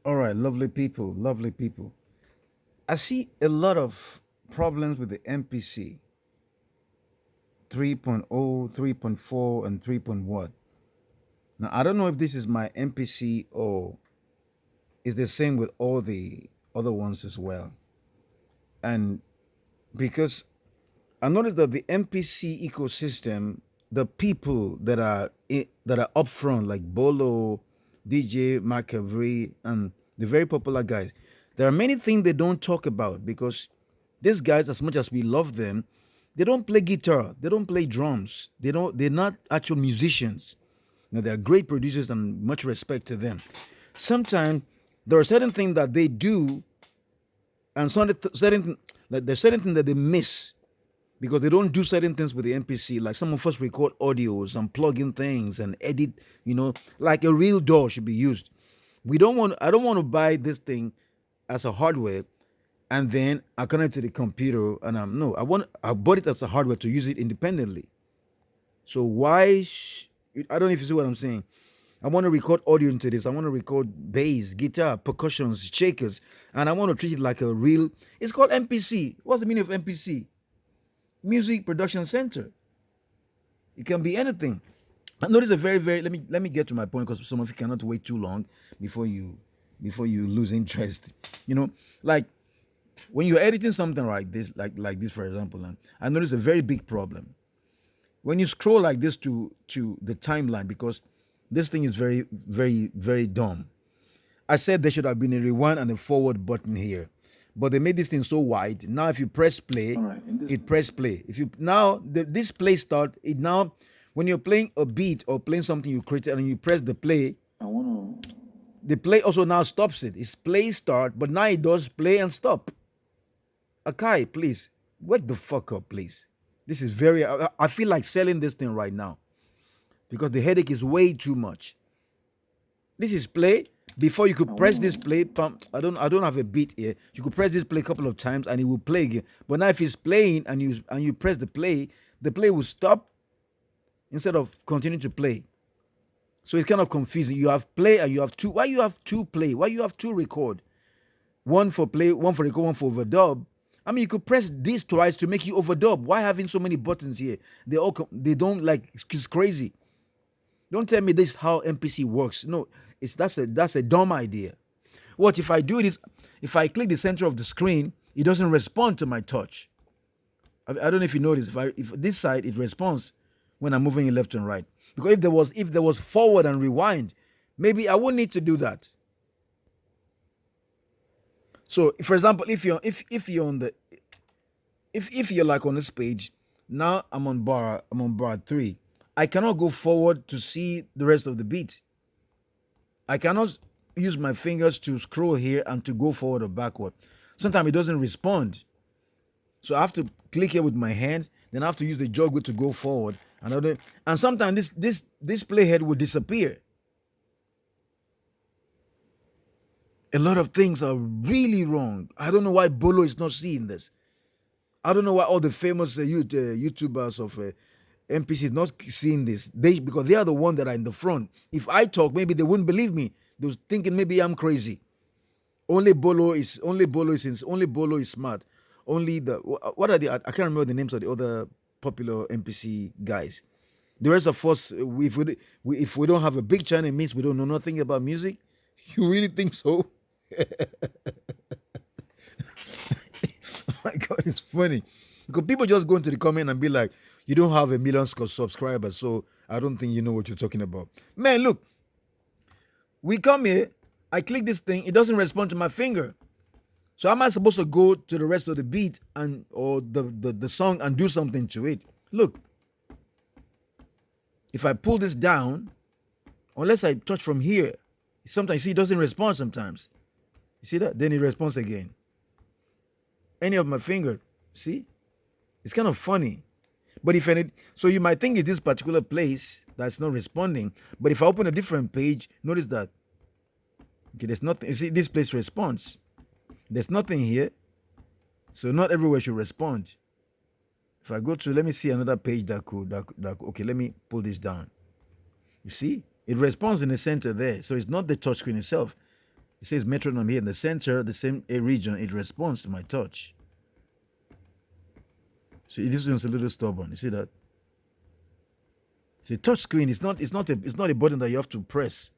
All right, lovely people, lovely people. I see a lot of problems with the MPC 3.0, 3.4, and 3. What? Now, I don't know if this is my MPC or is the same with all the other ones as well. And because I noticed that the MPC ecosystem, the people that are up front, like Bolo, DJ McAvery, and the very popular guys, there are many things they don't talk about because these guys, as much as we love them, they don't play guitar, they don't play drums, they're not actual musicians. They are great producers and much respect to them. Sometimes there are certain things that they do, and like there's certain things that they miss because they don't do certain things with the MPC. Like some of us record audios and plug in things and edit, like a real DAW should be used. I don't want to buy this thing as a hardware and then I connect to the computer and no, I bought it as a hardware to use it independently. So I don't know if you see what I'm saying. I want to record audio into this. I want to record bass, guitar, percussions, shakers, and I want to treat it like a real. It's called MPC. What's the meaning of MPC? Music Production Center. It can be anything. I notice a very, very. Let me get to my point because some of you cannot wait too long before you lose interest. You know, like when you're editing something like this, like this, for example, and I notice a very big problem when you scroll like this to the timeline because this thing is very, very, very dumb. I said there should have been a rewind and a forward button here, but they made this thing so wide. Now, if you press play, All right, in this it press play. If you now this play start it now, when you're playing a beat or playing something you created and you press the play, I want to. the play also now stops it. It's play start, but now it does play and stop. Akai, please wake the fuck up, please. This is very. I feel like selling this thing right now because the headache is way too much. This is play. Before you I could press this want play, pump. I don't have a beat here. You could press this play a couple of times and it will play again. But now if it's playing and you press the play will stop instead of continuing to play. So it's kind of confusing. You have play and you have two. Why you have two play? Why you have two record? One for play, one for record, one for overdub. I mean, you could press this twice to make you overdub. Why having so many buttons here? They don't like. It's crazy. Don't tell me this is how MPC works. No, that's a dumb idea. What if I do this? If I click the center of the screen, it doesn't respond to my touch. I don't know if you notice. If this side it responds when I'm moving it left and right. Because if there was forward and rewind, maybe I wouldn't need to do that. So, for example, if you're on the if you're like on this page, now I'm on bar 3. I cannot go forward to see the rest of the beat. I cannot use my fingers to scroll here and to go forward or backward. Sometimes it doesn't respond. So I have to click here with my hands, then I have to use the jog wheel to go forward. And sometimes this playhead will disappear. A lot of things are really wrong. I don't know why Bolo is not seeing this. I don't know why all the famous YouTubers of MPC is not seeing this. Because they are the ones that are in the front. If I talk, maybe they wouldn't believe me. They was thinking maybe I'm crazy. Only Bolo is smart. Only the what are the I can't remember the names of the other popular MPC guys. The rest of us, if we don't have a big channel, it means we don't know nothing about music. You really think so? Oh my God, it's funny because people just go into the comment and be like, "You don't have a million subscribers, so I don't think you know what you're talking about." Man, look, we come here, I click this thing, it doesn't respond to my finger. So how am I supposed to go to the rest of the beat and or the song and do something to it? Look, if I pull this down, unless I touch from here, sometimes see it doesn't respond sometimes. You see that? Then it responds again. Any of my finger, see? It's kind of funny. But if any, so you might think it's this particular place that's not responding. But if I open a different page, notice that okay, there's nothing. You see, this place responds. There's nothing here, so not everywhere should respond. If I go to, let me see another page okay, let me pull this down. You see, it responds in the center there, so it's not the touchscreen itself. It says metronome here in the center, the same A region. It responds to my touch. So this one's a little stubborn. You see that? It's a touch screen. It's not a button that you have to press.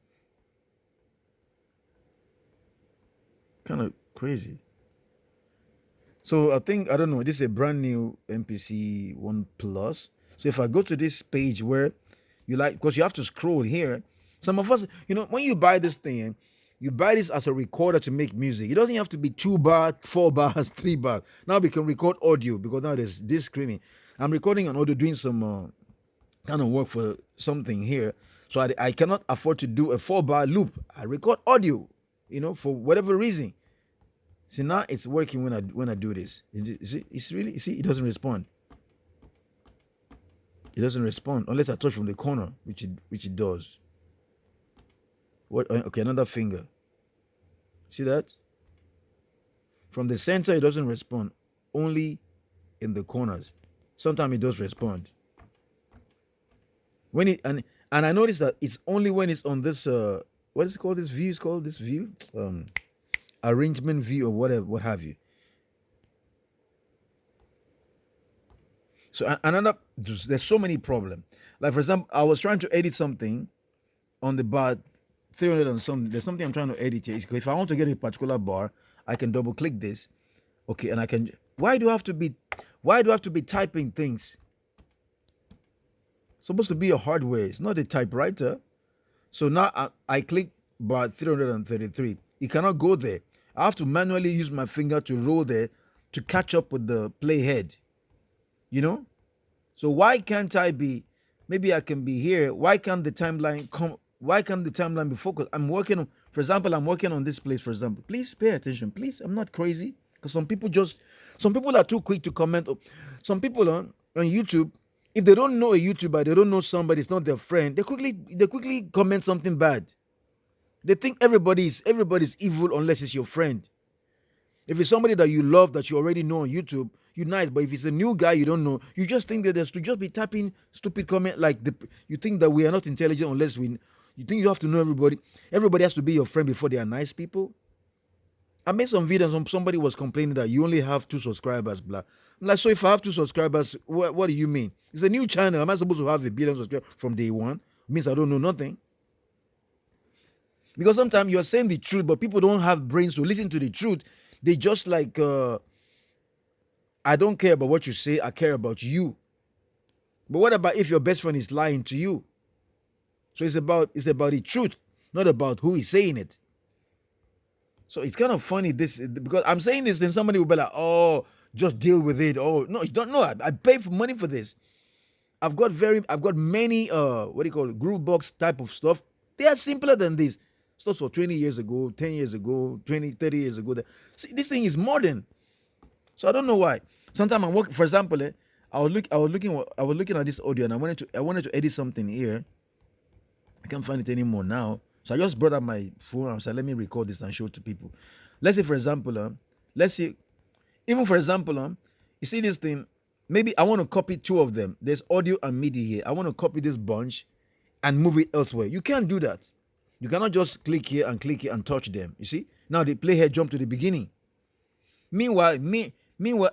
Kind of crazy. So I think, I don't know, this is a brand new MPC 1 Plus. So if I go to this page where you like, because you have to scroll here. Some of us, when you buy this thing, you buy this as a recorder to make music. It doesn't have to be 2 bars, 4 bars, 3 bars. Now we can record audio because now there's this screaming. I'm recording an audio, doing some kind of work for something here. So I cannot afford to do a 4-bar loop. I record audio, for whatever reason. See, now it's working when I do this. It's really, you see, it doesn't respond. It doesn't respond unless I touch from the corner, which it does. What? Okay, another finger. See that? From the center, it doesn't respond. Only in the corners. Sometimes it does respond. When it and I notice that it's only when it's on this what is it called? This view is called this view, arrangement view or whatever, what have you. So there's so many problems. Like for example, I was trying to edit something on the bar 300 and something. There's something I'm trying to edit here. If I want to get a particular bar, I can double click this. Okay, and I can. Why do I have to be typing things? It's supposed to be a hardware. It's not a typewriter. So now I click bar 333. It cannot go there. I have to manually use my finger to roll there to catch up with the playhead. So why can't I be? Maybe I can be here. Why can't the timeline come? Why can't the timeline be focused? I'm working on, for example, I'm working on this place. For example, please pay attention. Please, I'm not crazy because some people are too quick to comment. Some people on YouTube, if they don't know a YouTuber, they don't know somebody, it's not their friend, they quickly comment something bad. They think everybody's evil unless it's your friend. If it's somebody that you love, that you already know on YouTube, you're nice. But if it's a new guy you don't know, you just think that there's to just be typing stupid comment like you think that we are not intelligent unless you think you have to know everybody. Everybody has to be your friend before they are nice people. I made some videos and somebody was complaining that you only have 2 subscribers, blah. I'm like, so if I have 2 subscribers, what do you mean? It's a new channel. Am I supposed to have 1 billion subscribers from day one? It means I don't know nothing. Because sometimes you're saying the truth, but people don't have brains to listen to the truth. They just like, I don't care about what you say. I care about you. But what about if your best friend is lying to you? So it's about the truth, not about who is saying it. So it's kind of funny this because I'm saying this, then somebody will be like, "Oh, just deal with it." Oh no, you don't know. I pay for money for this. I've got many GrooveBox type of stuff. They are simpler than this. Stuff for 20 years ago, 10 years ago, 20, 30 years ago. See, this thing is modern. So I don't know why. Sometimes I'm working, for example, I was looking at this audio and I wanted to edit something here. I can't find it anymore now. So I just brought up my phone and said, let me record this and show it to people. Let's say, for example, you see this thing, maybe I want to copy 2 of them. There's audio and MIDI here. I want to copy this bunch and move it elsewhere. You can't do that. You cannot just click here and touch them. You see? Now the playhead jump to the beginning. Meanwhile,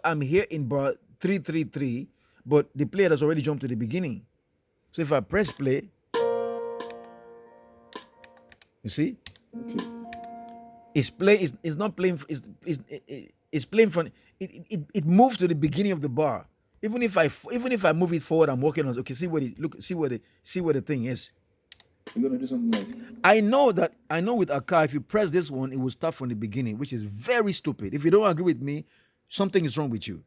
I'm here in bar 333, but the player has already jumped to the beginning. So if I press play, you see, it's not playing. It's playing from. It moves to the beginning of the bar. Even if I move it forward, I'm working on. Okay, see where the thing is. You're gonna do something like. I know with Akai, if you press this one, it will start from the beginning, which is very stupid. If you don't agree with me, something is wrong with you.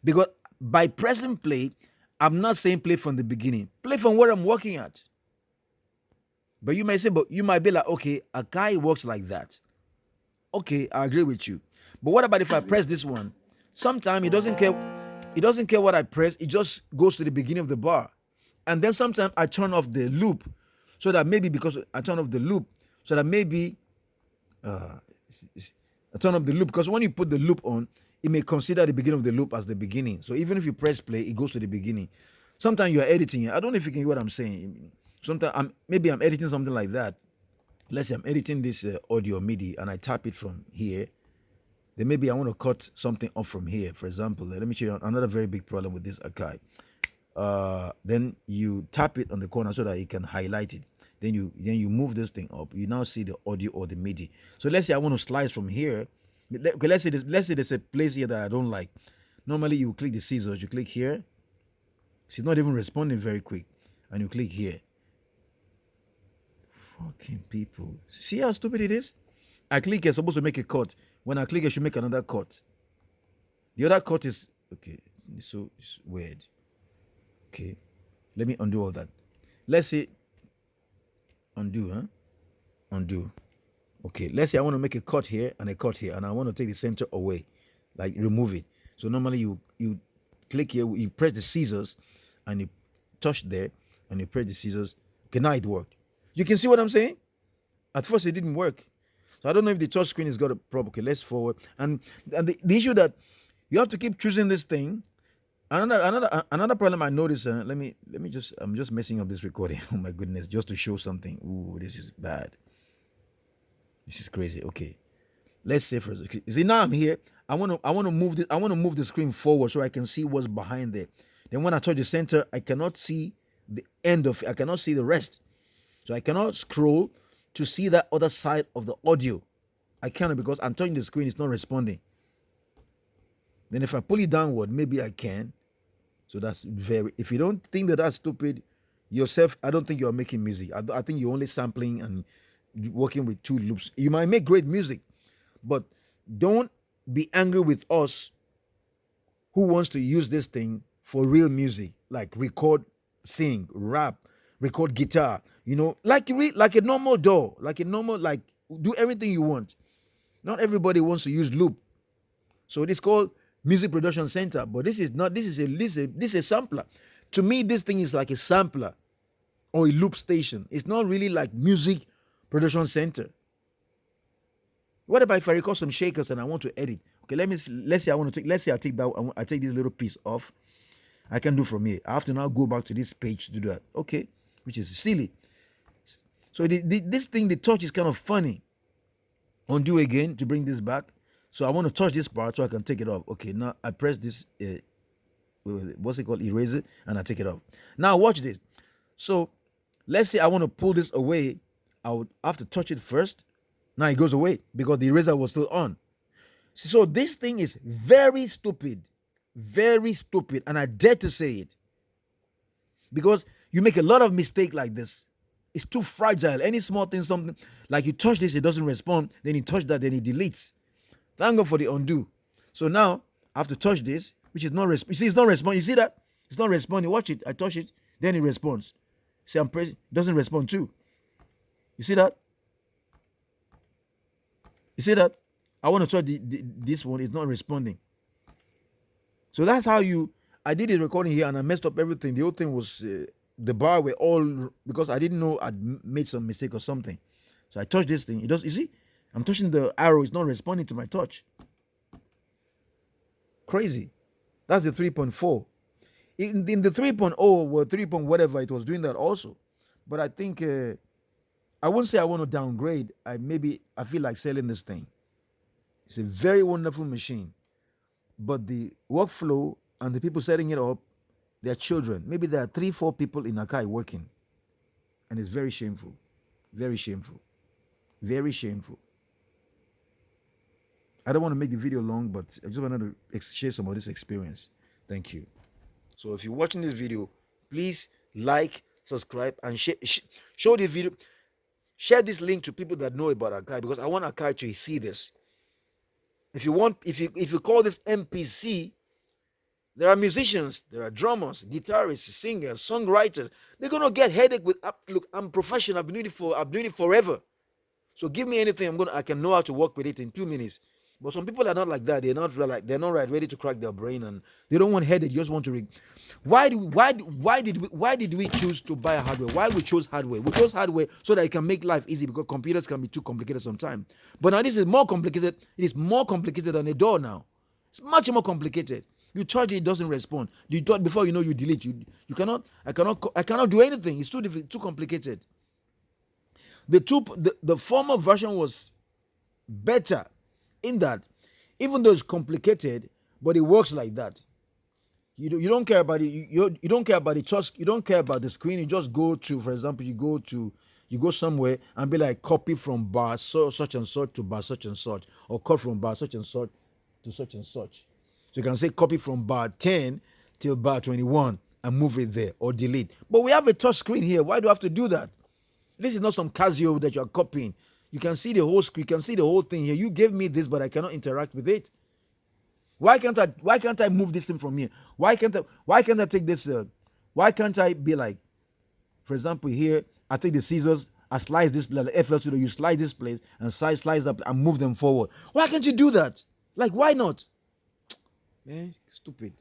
Because by pressing play, I'm not saying play from the beginning. Play from where I'm working at. But you might be like, okay, Akai works like that. Okay, I agree with you. But what about if I press this one? Sometimes it doesn't care what I press, it just goes to the beginning of the bar. And then sometimes I turn off the loop so that maybe because I turn off the loop so that maybe I turn off the loop because when you put the loop on, it may consider the beginning of the loop as the beginning. So even if you press play, it goes to the beginning. Sometimes you are editing it. I don't know if you can hear what I'm saying. Sometimes I'm editing something like that. let's say I'm editing this audio MIDI and I tap it from here. Then maybe I want to cut something off from here. For example, let me show you another very big problem with this Akai. Then you tap it on the corner so that you can highlight it. Then you move this thing up. You now see the audio or the MIDI. So let's say I want to slice from here. Okay, let's say there's a place here that I don't like. Normally you click the scissors, you click here. It's not even responding very quick, and you click here. Fucking people. See how stupid it is? I click here, supposed to make a cut. When I click, I should make another cut. The other cut is okay. So it's weird. Okay, let me undo all that. Let's say undo, huh? Undo. Okay, let's say I want to make a cut here and a cut here, and I want to take the center away, like remove it. So normally you click here, you press the scissors, and you touch there, and you press the scissors. Okay, now it worked. You can see what I'm saying? At first it didn't work. So I don't know if the touch screen has got a problem. Okay, let's forward. And the issue that you have to keep choosing this thing. Another problem I noticed. I'm just messing up this recording. Oh my goodness, just to show something. Ooh, this is bad. This is crazy. Okay, let's say first. You see, now I'm here. I want to move this. I want to move the screen forward so I can see what's behind there. Then when I touch the center, I cannot see the end of it. I cannot see the rest. So I cannot scroll to see that other side of the audio. I cannot because I'm touching the screen. It's not responding. Then if I pull it downward, maybe I can. So that's very. If you don't think that that's stupid, yourself, I don't think you're making music. I think you're only sampling and working with two loops. You might make great music, but don't be angry with us who wants to use this thing for real music, like record, sing, rap, record guitar. Like a normal DAW, like a normal do everything you want. Not everybody wants to use loop, so it is called music production center. But this is not. This is a sampler. To me, this thing is like a sampler or a loop station. It's not really like music production center. What about if I record some shakers and I want to edit? Okay, let's say I take that. I take this little piece off. I can do from here. I have to now go back to this page to do that. Okay, which is silly. So this thing, the touch is kind of funny. Undo again to bring this back. So I want to touch this part so I can take it off. Okay, now I press this, what's it called, eraser, and I take it off. Now watch this. So let's say I want to pull this away. I would have to touch it first. Now it goes away because the eraser was still on. So this thing is very stupid, and I dare to say it. Because you make a lot of mistake like this. It's too fragile. Any small thing, something like you touch this, it doesn't respond. Then you touch that, then it deletes. Thank God for the undo. So now I have to touch this, which is not responding. You see, it's not responding. You see that? It's not responding. Watch it. I touch it, then it responds. See, I'm pressing. It doesn't respond too. You see that? You see that? I want to touch this one. It's not responding. So that's how I did a recording here and I messed up everything. The whole thing was the bar were all because I didn't know I'd made some mistake or something. So I touched this thing. It does. You see, I'm touching the arrow. It's not responding to my touch. Crazy. That's the 3.4. In the 3.0 or 3. Whatever, it was doing that also. But I think I won't say I want to downgrade. I feel like selling this thing. It's a very wonderful machine, but the workflow and the people setting it up, they're children. Maybe there are 3-4 people in Akai working, and it's very shameful, very shameful, very shameful. I don't want to make the video long, but I just wanted to share some of this experience. Thank you. So if you're watching this video, please like, subscribe, and show the video. Share this link to people that know about Akai because I want Akai to see this. If you call this MPC, there are musicians, there are drummers, guitarists, singers, songwriters. They're gonna get headache with. Look, I'm professional. I've been doing it forever. So give me anything, I can know how to work with it in 2 minutes. But some people are not like that. They're not ready to crack their brain, and they don't want headache. They just want to. Why did we choose to buy hardware? Why we chose hardware? We chose hardware so that it can make life easy because computers can be too complicated sometimes. But now this is more complicated. It is more complicated than a door now. It's much more complicated. You charge it doesn't respond. You thought before you know you delete. You cannot. I cannot do anything. It's too complicated. The former version was better in that, even though it's complicated, but it works like that. You don't care about it. You don't care about the touch. You don't care about the screen. You just go to, for example, you go somewhere and be like, copy from bar such and such to bar such and such, or cut from bar such and such to such and such. So you can say copy from bar 10 till bar 21 and move it there, or delete. But we have a touch screen here. Why do I have to do that? This is not some Casio that you are copying. You can see the whole screen. You can see the whole thing here. You gave me this, but I cannot interact with it. Why can't I move this thing from here? Why can't I take this? Why can't I be like, for example, here I take the scissors, I slice this place, the FL Studio, you slice this place and slice up and move them forward. Why can't you do that? Like, why not? Man, stupid.